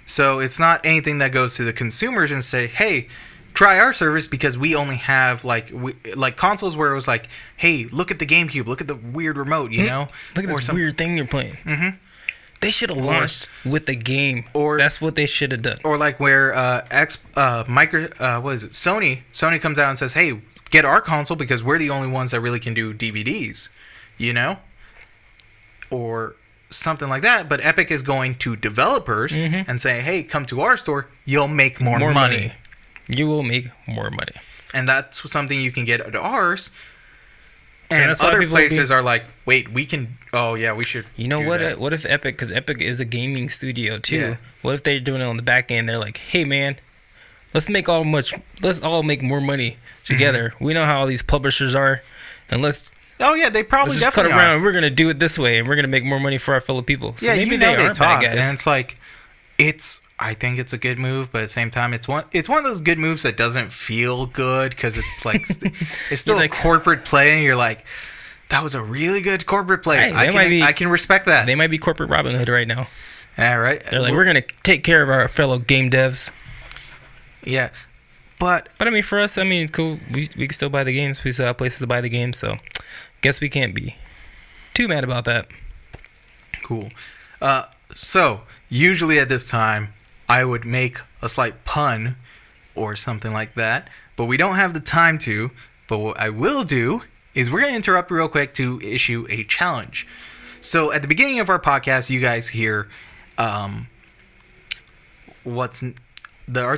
So it's not anything that goes to the consumers and say, hey, try our service because we only have, like consoles where it was like, hey, look at the GameCube, look at the weird remote, Look at this weird thing you're playing. They should have launched with the game. Or that's what they should have done. Or like where Sony comes out and says, hey, get our console because we're the only ones that really can do DVDs, or something like that. But Epic is going to developers and say, hey, come to our store, you'll make more money. You will make more money. And that's something you can get at ours. And other places are like, wait, we can, we should. What if Epic, because Epic is a gaming studio too, what if they're doing it on the back end? They're like, hey man, let's all make more money together. We know how all these publishers are, and they probably just cut around. And we're gonna do it this way, and we're gonna make more money for our fellow people. So maybe they aren't bad guys. And it's like, I think it's a good move, but at the same time, it's one of those good moves that doesn't feel good because it's like it's still like corporate play, and you're like, that was a really good corporate play. Hey, I can respect that. They might be corporate Robin Hood right now. Yeah, right. They're like, we're gonna take care of our fellow game devs. Yeah. But I mean, for us, I mean, it's cool. We can still buy the games. We still have places to buy the games, so guess we can't be too mad about that. Cool. So usually at this time, I would make a slight pun or something like that, but we don't have the time to. But what I will do is we're going to interrupt real quick to issue a challenge. So at the beginning of our podcast, you guys hear our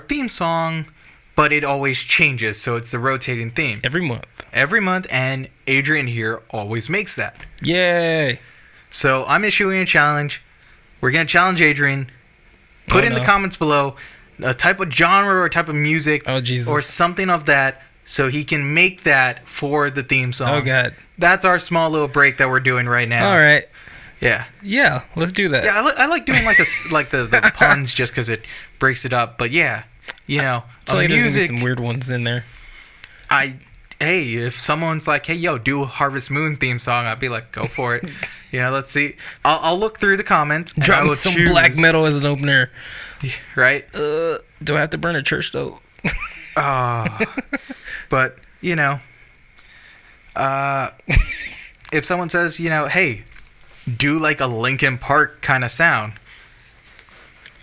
theme song, but it always changes, so it's the rotating theme. Every month, and Adrian here always makes that. Yay! So I'm issuing a challenge. We're going to challenge Adrian. Put in the comments below a type of genre or type of music or something of that, so he can make that for the theme song. Oh, God. That's our small little break that we're doing right now. All right. Yeah, let's do that. Yeah, I like doing the puns just because it breaks it up. But yeah, I feel like there's gonna be some weird ones in there. Hey, if someone's like, hey, yo, do a Harvest Moon theme song, I'd be like, go for it. Let's see. I'll look through the comments. Drop me some black metal as an opener. Right? Do I have to burn a church though? But if someone says, hey, do like a Linkin Park kind of sound.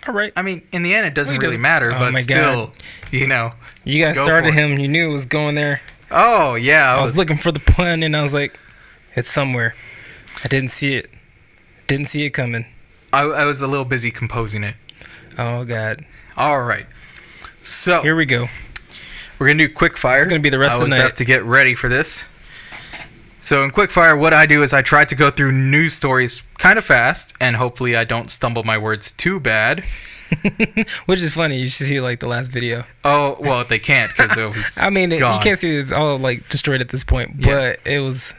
All right. I mean, in the end, it doesn't really matter, but still, You guys started him. You knew it was going there. Oh, yeah. I was looking for the pun, and I was like, it's somewhere. I didn't see it. Didn't see it coming. I was a little busy composing it. Oh, God. All right. So here we go. We're going to do quick fire. It's going to be the rest of the night. I always have to get ready for this. So in quick fire, what I do is I try to go through news stories kind of fast, and hopefully I don't stumble my words too bad. Which is funny. You should see like the last video. Oh, well, they can't because it was I mean, gone. You can't see it's all like destroyed at this point, but it was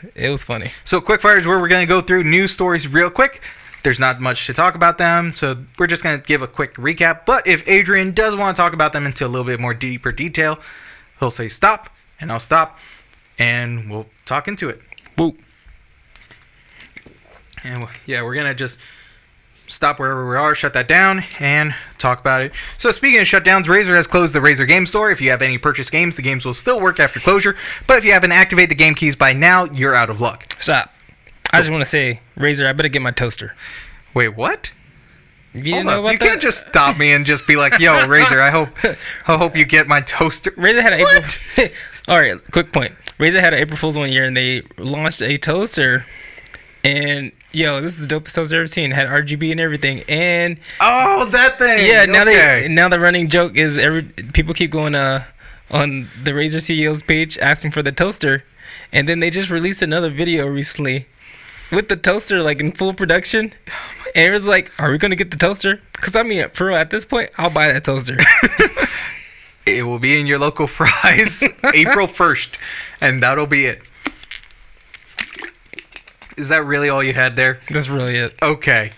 funny. So quick fire is where we're going to go through news stories real quick. There's not much to talk about them, so we're just going to give a quick recap. But if Adrian does want to talk about them into a little bit more deeper detail, he'll say stop, and I'll stop, and we'll talk into it. Woo. And yeah, we're going to just stop wherever we are, shut that down, and talk about it. So speaking of shutdowns, Razer has closed the Razer Games store. If you have any purchased games, the games will still work after closure. But if you haven't activated the game keys by now, you're out of luck. Stop. I just want to say, Razer, I better get my toaster. Wait, what? You didn't know about you that? can't just stop me and just be like, yo, Razer, I hope you get my toaster. Razer had an April... All right, quick point. Razer had an April Fool's one year, and they launched a toaster, and this is the dopest toaster I've ever seen. It had RGB and everything, and that thing. Yeah, now the running joke is people keep going on the Razer CEO's page asking for the toaster, and then they just released another video recently with the toaster like in full production, and it was like, are we gonna get the toaster? Because I mean, for real, at this point, I'll buy that toaster. It will be in your local Fry's April 1st, and that'll be it. Is that really all you had there? That's really it. Okay.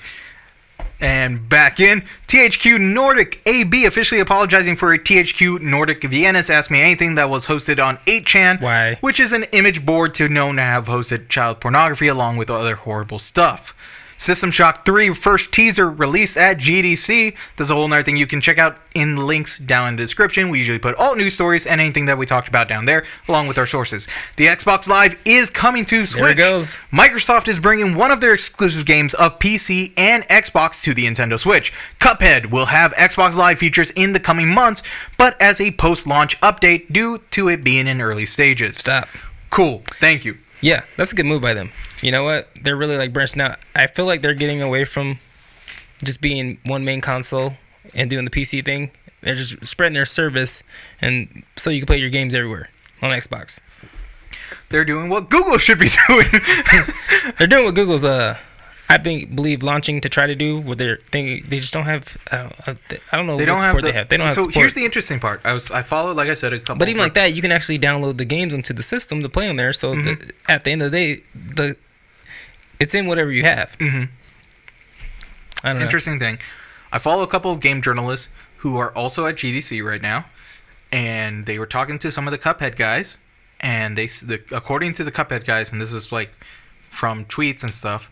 And back in, THQ Nordic AB officially apologizing for THQ Nordic Vienna's Ask Me Anything that was hosted on 8chan. Why? Which is an image board known to have hosted child pornography along with other horrible stuff. System Shock 3 first teaser released at GDC. There's a whole nother thing you can check out in the links down in the description. We usually put all news stories and anything that we talked about down there, along with our sources. The Xbox Live is coming to Switch. There it goes. Microsoft is bringing one of their exclusive games of PC and Xbox to the Nintendo Switch. Cuphead will have Xbox Live features in the coming months, but as a post-launch update due to it being in early stages. Stop. Cool. Thank you. Yeah, that's a good move by them. You know what? They're really like branching out. I feel like they're getting away from just being one main console and doing the PC thing. They're just spreading their service, and so you can play your games everywhere on Xbox. They're doing what Google should be doing. They're doing what Google's I believe launching to try to do with their thing. They just don't have. I don't know what support they have. They don't have support. So here's the interesting part. I followed, like I said, a couple. But even like that, you can actually download the games onto the system to play on there. So at the end of the day, it's in whatever you have. Mm-hmm. I don't know. Interesting thing. I follow a couple of game journalists who are also at GDC right now, and they were talking to some of the Cuphead guys, and according to the Cuphead guys, and this is like from tweets and stuff.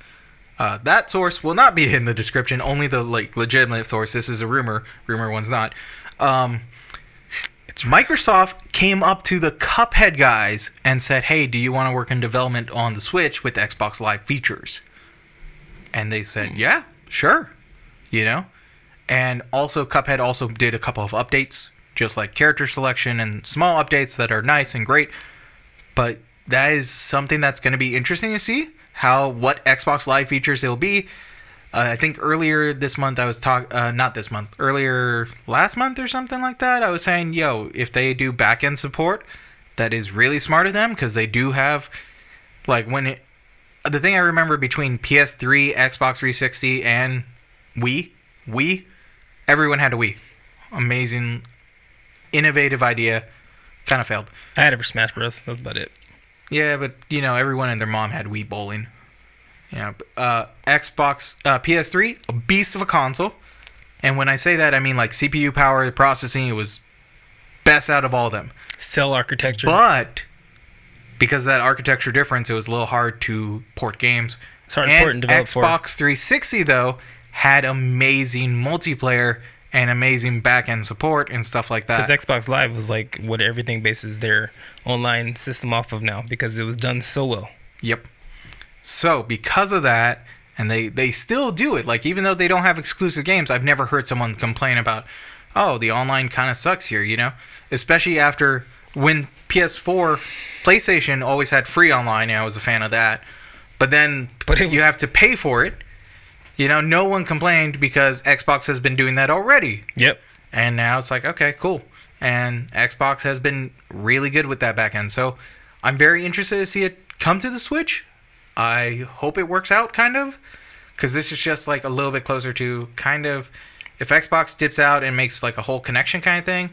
That source will not be in the description. Only the legitimate source. This is a rumor. Rumor one's not. Microsoft came up to the Cuphead guys and said, hey, do you want to work in development on the Switch with Xbox Live features? And they said, yeah, sure. You know? And also, Cuphead also did a couple of updates, just like character selection and small updates that are nice and great. But that is something that's going to be interesting to see, what Xbox Live features it'll be. I think earlier this month I was earlier last month or something like that, I was saying, if they do back-end support, that is really smart of them, because they do have, the thing I remember between PS3, Xbox 360, and Wii, everyone had a Wii. Amazing, innovative idea, kind of failed. I had it for Smash Bros. That's about it. Yeah, but, everyone and their mom had Wii bowling. Yeah, Xbox, PS3, a beast of a console. And when I say that, I mean CPU power, the processing, it was best out of all of them. Cell architecture. But because of that architecture difference, it was a little hard to port games. It's hard to port and develop for. Xbox 360, though, had amazing multiplayer and amazing back-end support and stuff like that. Because Xbox Live was what everything bases their online system off of now, because it was done so well. Yep. So, because of that, and they still do it, even though they don't have exclusive games, I've never heard someone complain about, the online kind of sucks here, Especially after when PS4, PlayStation always had free online, and I was a fan of that. But then you have to pay for it. No one complained because Xbox has been doing that already. Yep. And now it's okay, cool. And Xbox has been really good with that back end. So, I'm very interested to see it come to the Switch. I hope it works out, kind of, because this is just a little bit closer to kind of, if Xbox dips out and makes a whole connection kind of thing,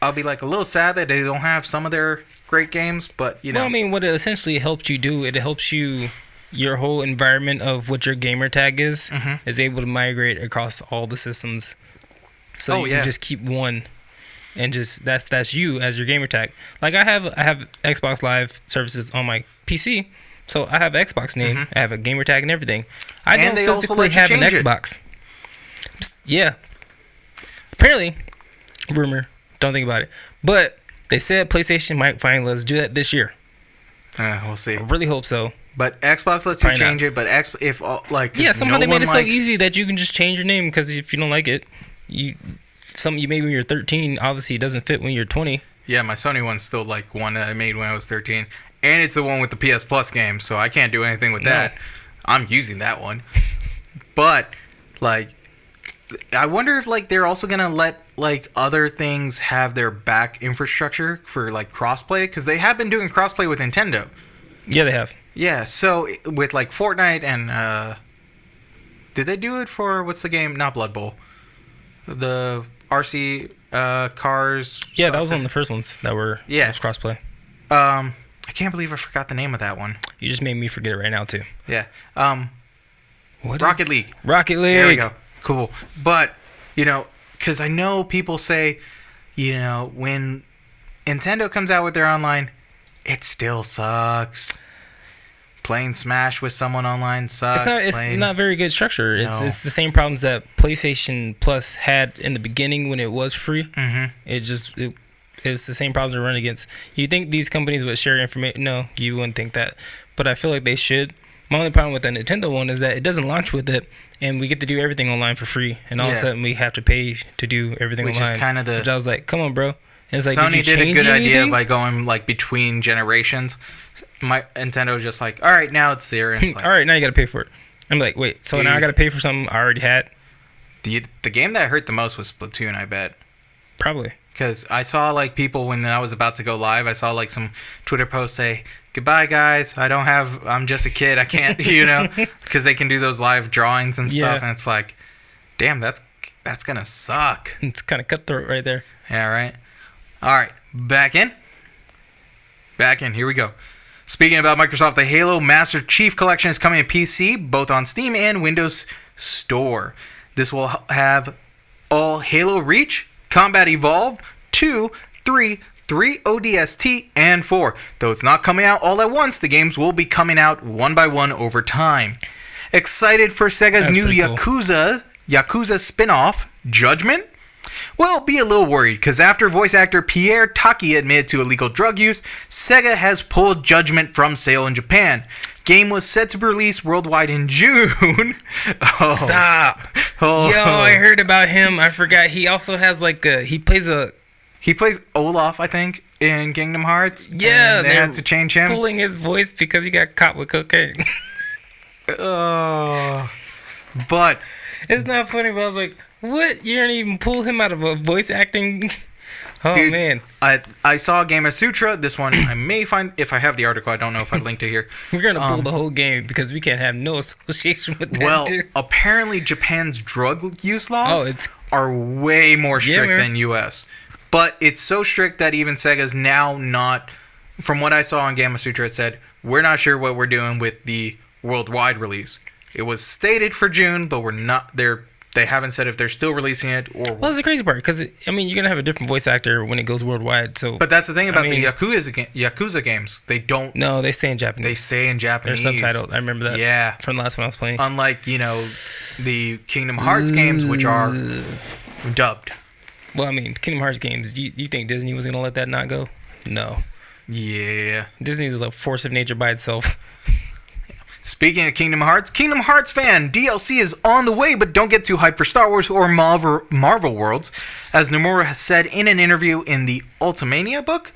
I'll be a little sad that they don't have some of their great games, but Well, I mean, what it essentially helps you do, it helps you, your whole environment of what your gamer tag is able to migrate across all the systems, so you can just keep one, and just that's you as your gamer tag. I have Xbox Live services on my PC. So I have Xbox name, I have a gamer tag and everything. I don't physically have an Xbox. Yeah. Apparently, rumor, don't think about it. But they said PlayStation might finally let us do that this year. We'll see. I really hope so. But Xbox lets you change it, but somehow they made it so easy that you can just change your name, because if you don't like it, you maybe when you're 13, obviously it doesn't fit when you're 20. Yeah, my Sony one's still one that I made when I was 13. And it's the one with the PS Plus game, so I can't do anything with that. I'm using that one. But, I wonder if, they're also going to let, other things have their back infrastructure for, crossplay. Because they have been doing crossplay with Nintendo. Yeah, they have. Yeah, so with, Fortnite and, did they do it for, what's the game? Not Blood Bowl. The RC, cars. Yeah, that was one of the first ones that was crossplay. I can't believe I forgot the name of that one. You just made me forget it right now, too. Yeah. Rocket League. Rocket League. There we go. Cool. But, because I know people say, when Nintendo comes out with their online, it still sucks. Playing Smash with someone online sucks. It's not very good structure. No. It's the same problems that PlayStation Plus had in the beginning when it was free. Mm-hmm. It's the same problems we run against. You think these companies would share information? No, you wouldn't think that. But I feel like they should. My only problem with the Nintendo one is that it doesn't launch with it, and we get to do everything online for free. And all of a sudden, we have to pay to do everything online. Which is kind of which I was like, come on, bro. And it's Sony did a good idea by going between generations. Nintendo was just all right, now it's there. And it's all right, now you got to pay for it. I'm like, wait, so now I got to pay for something I already had? The game that hurt the most was Splatoon, I bet. Probably. Because I saw people when I was about to go live, I saw some Twitter posts say, goodbye guys, I'm just a kid, I can't, because they can do those live drawings and stuff, and it's damn, that's gonna suck. It's kind of cutthroat right there. Yeah, right. Alright, back in, here we go. Speaking about Microsoft, the Halo Master Chief Collection is coming to PC, both on Steam and Windows Store. This will have all Halo Reach, Combat Evolved, 2, 3 ODST, and 4. Though it's not coming out all at once, the games will be coming out one by one over time. Excited for Sega's new Yakuza spin-off, Judgement? Well, be a little worried, because after voice actor Pierre Taki admitted to illegal drug use, Sega has pulled Judgement from sale in Japan. Game was set to be released worldwide in June. Stop. Yo, I heard about him. I forgot. He also has he plays Olaf, I think, in Kingdom Hearts. Yeah, they had to change him. Pulling his voice because he got caught with cocaine. But it's not funny, but I was like, what? You didn't even pull him out of a voice acting? Oh, dude, man. I saw Gamer Sutra. This one I may find, if I have the article. I don't know if I linked it here. We're going to pull the whole game because we can't have no association with that. Well, dude. Apparently Japan's drug use laws are way more strict than US. But it's so strict that even Sega's now not, from what I saw on Gamer Sutra, it said, we're not sure what we're doing with the worldwide release. It was stated for June, but we're not there. They haven't said if they're still releasing it or. Well, that's the crazy part, because you're gonna have a different voice actor when it goes worldwide. So. But that's the thing about the Yakuza games. They don't. No, they stay in Japanese. They stay in Japanese. They're subtitled. I remember that. Yeah. From the last one I was playing. Unlike the Kingdom Hearts games, which are dubbed. Well, Kingdom Hearts games. You think Disney was gonna let that not go? No. Yeah. Disney is a force of nature by itself. Speaking of Kingdom Hearts fan, DLC is on the way, but don't get too hyped for Star Wars or Marvel Worlds. As Nomura has said in an interview in the Ultimania book,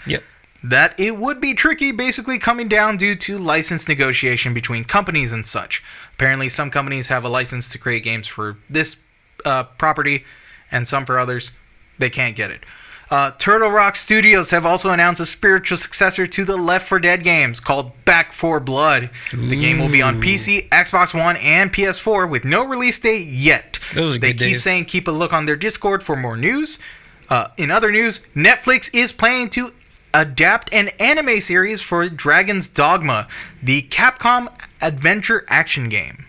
that it would be tricky, basically coming down due to license negotiation between companies and such. Apparently, some companies have a license to create games for this property, and some for others. They can't get it. Turtle Rock Studios have also announced a spiritual successor to the Left 4 Dead games called Back 4 Blood. The game will be on PC, Xbox One, and PS4 with no release date yet. Those are good days. They keep saying keep a look on their Discord for more news. In other news, Netflix is planning to adapt an anime series for Dragon's Dogma, the Capcom adventure action game.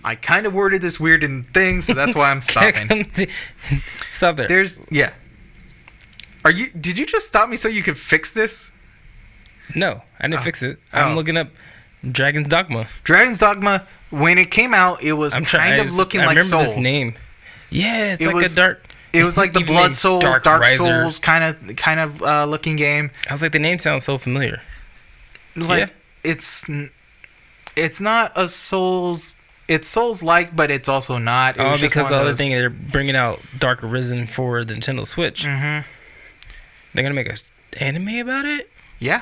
I kind of worded this weird in things, so that's why I'm stopping. Stop there. Did you just stop me so you could fix this? No, I didn't fix it. I'm looking up Dragon's Dogma. Dragon's Dogma, when it came out, it was looking like Souls. I remember this name. Yeah, it was a dark. It was like the Blood Souls, Dark Souls kind of looking game. I was like, the name sounds so familiar. It's not a Souls. It's Souls-like, but it's also not. Because the other thing, they're bringing out Dark Arisen for the Nintendo Switch. Mm-hmm. They're gonna make an anime about it. Yeah.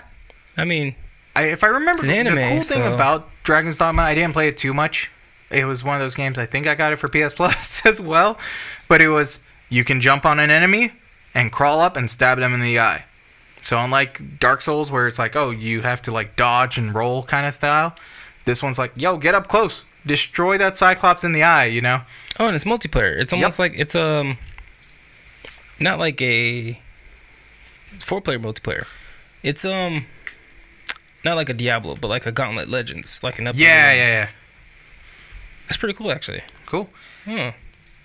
If I remember, the cool thing about Dragon's Dogma, I didn't play it too much. It was one of those games. I think I got it for PS Plus as well. But it was you can jump on an enemy and crawl up and stab them in the eye. So unlike Dark Souls, where it's like, oh, you have to dodge and roll kind of style, this one's like, yo, get up close. Destroy that Cyclops in the eye, Oh, and it's multiplayer. It's almost like it's not like it's 4-player multiplayer. It's not like a Diablo, but like a Gauntlet Legends, like an update. Yeah. That's pretty cool, actually. Cool. Huh.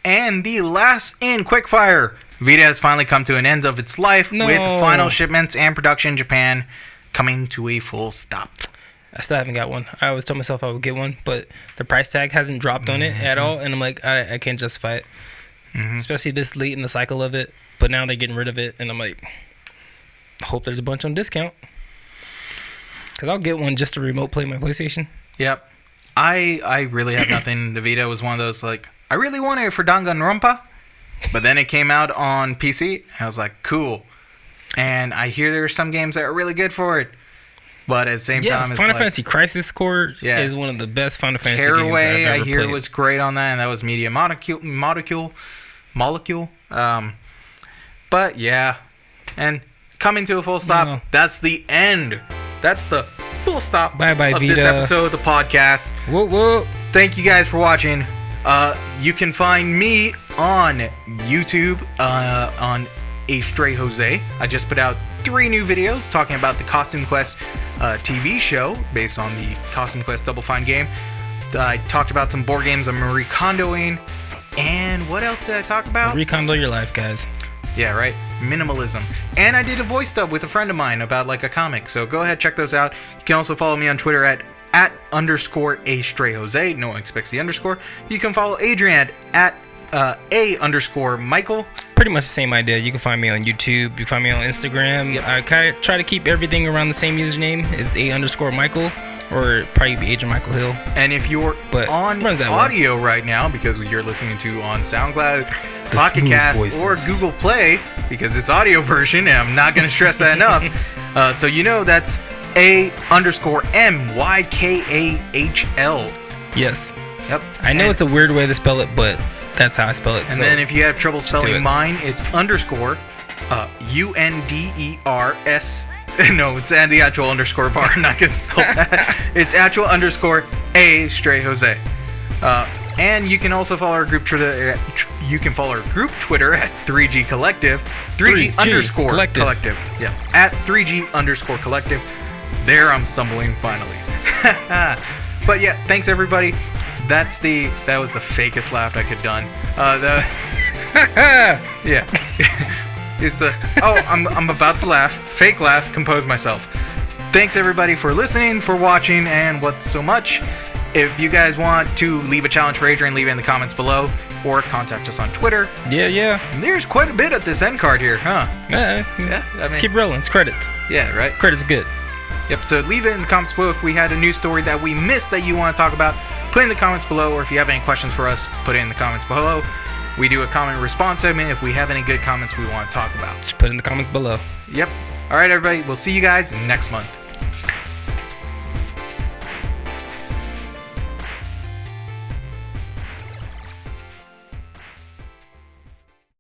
And the last in quickfire, Vita has finally come to an end of its life with final shipments and production in Japan coming to a full stop. I still haven't got one. I always told myself I would get one, but the price tag hasn't dropped on it at all, and I'm like, I can't justify it. Especially this late in the cycle of it, but now they're getting rid of it, and I'm like, I hope there's a bunch on discount. Because I'll get one just to remote play my PlayStation. Yep. I really have nothing. The Vita was one of those, I really wanted it for Danganronpa, but then it came out on PC, and I was like, cool. And I hear there are some games that are really good for it. But at the same time, it's Final Fantasy Crisis Core is one of the best Final Fantasy games I've ever played. I hear was great on that, and that was Media Molecule. But yeah, and coming to a full stop. That's the end. That's the full stop. Bye bye, of Vita. This episode of the podcast. Whoa. Thank you guys for watching. You can find me on YouTube on A Stray Jose. I just put out 3 new videos talking about the Costume Quest TV show based on the Costume Quest Double Fine game. I talked about some board games I'm recondoing. And what else did I talk about? Recondo your life, guys. Yeah, right. Minimalism. And I did a voice dub with a friend of mine about a comic. So go ahead, check those out. You can also follow me on Twitter at @_A Stray Jose. No one expects the underscore. You can follow Adrian at A_Michael. Pretty much the same idea. You can find me on YouTube. You can find me on Instagram. Yep. I kind of try to keep everything around the same username. It's A_Michael, or probably be Agent Michael Hill. And if you're on audio right now, because you're listening to on SoundCloud, Pocket Cast, or Google Play, because it's audio version, and I'm not going to stress that enough. So you know that's A_MYKAHL. Yes. Yep. I know it's a weird way to spell it, but that's how I spell it. And then if you have trouble spelling mine, it's underscore UNDERS. No, it's the actual underscore bar. I'm not gonna spell that. It's actual underscore A Stray Jose. And you can also follow our group Twitter. You can follow our group Twitter at 3G Collective. 3G Collective. Yeah, at 3G Collective. There, I'm stumbling finally. But yeah, thanks everybody. That was the fakest laugh I could done. Yeah. It's I'm about to laugh. Fake laugh. Compose myself. Thanks everybody for listening, for watching, and what's so much. If you guys want to leave a challenge for Adrian, leave it in the comments below, or contact us on Twitter. Yeah. And there's quite a bit at this end card here, huh? Yeah. I mean, keep rolling. It's credits. Yeah, right. Credits good. Yep. So leave it in the comments below if we had a news story that we missed that you want to talk about. Put it in the comments below, or if you have any questions for us, put it in the comments below. We do a comment response segment if we have any good comments we want to talk about. Just put it in the comments below. Yep. All right, everybody. We'll see you guys next month.